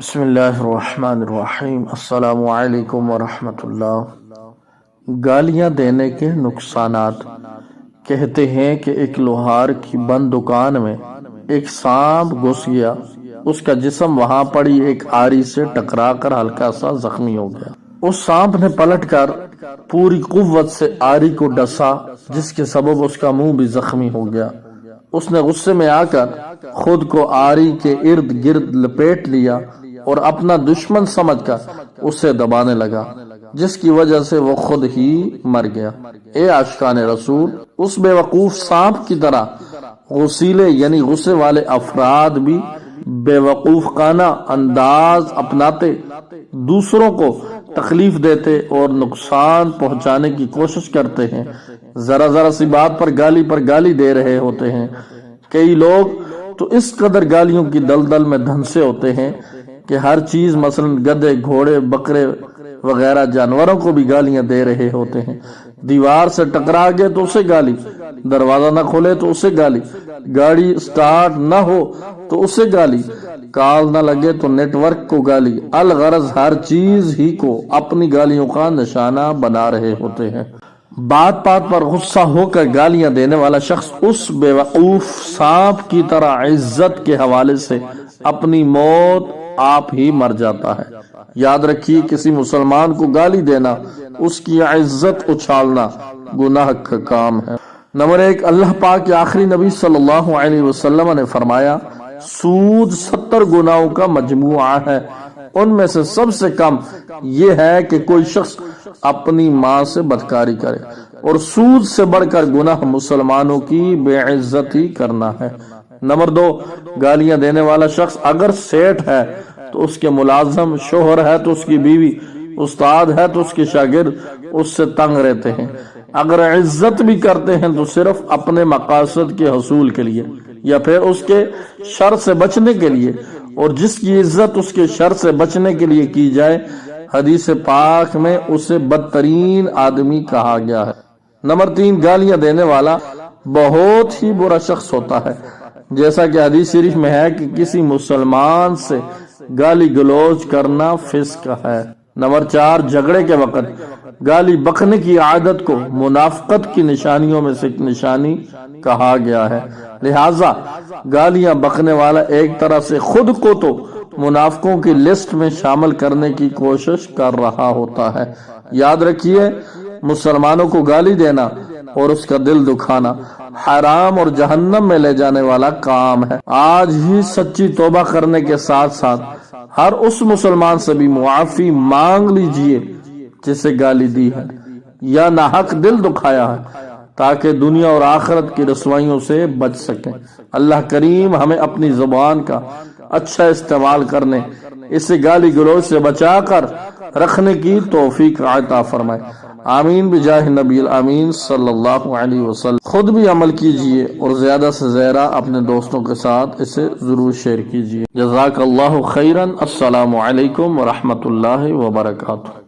بسم اللہ الرحمن الرحیم۔ السلام علیکم ورحمۃ اللہ۔ گالیاں دینے کے نقصانات۔ کہتے ہیں کہ ایک لوہار کی بند دکان میں ایک سانپ گھس گیا، اس کا جسم وہاں پڑی ایک آری سے ٹکرا کر ہلکا سا زخمی ہو گیا۔ اس سانپ نے پلٹ کر پوری قوت سے آری کو ڈسا، جس کے سبب اس کا منہ بھی زخمی ہو گیا۔ اس نے غصے میں آ کر خود کو آری کے ارد گرد لپیٹ لیا اور اپنا دشمن سمجھ کر اسے دبانے لگا، جس کی وجہ سے وہ خود ہی مر گیا۔ اے عاشقان رسول، اس بے وقوف سانپ کی طرح غصیلے یعنی غصے والے افراد بھی بے وقوفانہ انداز اپناتے، دوسروں کو تکلیف دیتے اور نقصان پہنچانے کی کوشش کرتے ہیں، ذرا ذرا سی بات پر گالی دے رہے ہوتے ہیں۔ کئی لوگ تو اس قدر گالیوں کی دلدل میں دھنسے ہوتے ہیں کہ ہر چیز مثلا گدھے، گھوڑے، بکرے وغیرہ جانوروں کو بھی گالیاں دے رہے ہوتے ہیں۔ دیوار سے ٹکرا گئے تو اسے گالی، دروازہ نہ کھولے تو اسے گالی، گاڑی سٹارٹ نہ ہو تو اسے گالی، کال نہ لگے تو نیٹ ورک کو گالی، الغرض ہر چیز ہی کو اپنی گالیوں کا نشانہ بنا رہے ہوتے ہیں۔ بات پر غصہ ہو کر گالیاں دینے والا شخص اس بے وقوف سانپ کی طرح عزت کے حوالے سے اپنی موت آپ ہی مر جاتا ہے۔ یاد رکھیے، کسی مسلمان کو گالی دینا، اس کی عزت اچھالنا گناہ کا کام ہے۔ نمبر 1، اللہ پاک کے آخری نبی صلی اللہ علیہ وسلم نے فرمایا، سود 70 گناہوں کا مجموعہ ہے، ان میں سے سب سے کم یہ ہے کہ کوئی شخص اپنی ماں سے بدکاری کرے، اور سود سے بڑھ کر گناہ مسلمانوں کی بے عزتی کرنا ہے۔ نمبر 2، گالیاں دینے والا شخص اگر سیٹھ ہے تو اس کے ملازم، شوہر ہے تو اس کی بیوی، استاد ہے تو اس کے شاگرد اس سے تنگ رہتے ہیں۔ اگر عزت بھی کرتے ہیں تو صرف اپنے مقاصد کے حصول کے لیے یا پھر اس کے شر سے بچنے کے لیے، اور جس کی عزت اس کے شر سے بچنے کے لیے کی جائے، حدیث پاک میں اسے بدترین آدمی کہا گیا ہے۔ نمبر 3، گالیاں دینے والا بہت ہی برا شخص ہوتا ہے، جیسا کہ حدیث شریف میں ہے کہ کسی مسلمان سے گالی گلوچ کرنا فسق ہے۔ نمبر 4، جھگڑے کے وقت گالی بکنے کی عادت کو منافقت کی نشانیوں میں سے ایک نشانی کہا گیا ہے، لہٰذا گالیاں بکنے والا ایک طرح سے خود کو تو منافقوں کی لسٹ میں شامل کرنے کی کوشش کر رہا ہوتا ہے۔ یاد رکھیے، مسلمانوں کو گالی دینا اور اس کا دل دکھانا حرام اور جہنم میں لے جانے والا کام ہے۔ آج ہی سچی توبہ کرنے کے ساتھ ساتھ ہر اس مسلمان سے بھی معافی مانگ لیجئے جسے گالی دی ہے یا ناحق دل دکھایا ہے، تاکہ دنیا اور آخرت کی رسوائیوں سے بچ سکیں۔ اللہ کریم ہمیں اپنی زبان کا اچھا استعمال کرنے، اسے گالی گلوچ سے بچا کر رکھنے کی توفیق عطا فرمائے۔ آمین بجاہ نبی الامین صلی اللہ علیہ وسلم۔ خود بھی عمل کیجئے اور زیادہ سے زیادہ اپنے دوستوں کے ساتھ اسے ضرور شیئر کیجئے۔ جزاک اللہ خیرا۔ السلام علیکم ورحمۃ اللہ وبرکاتہ۔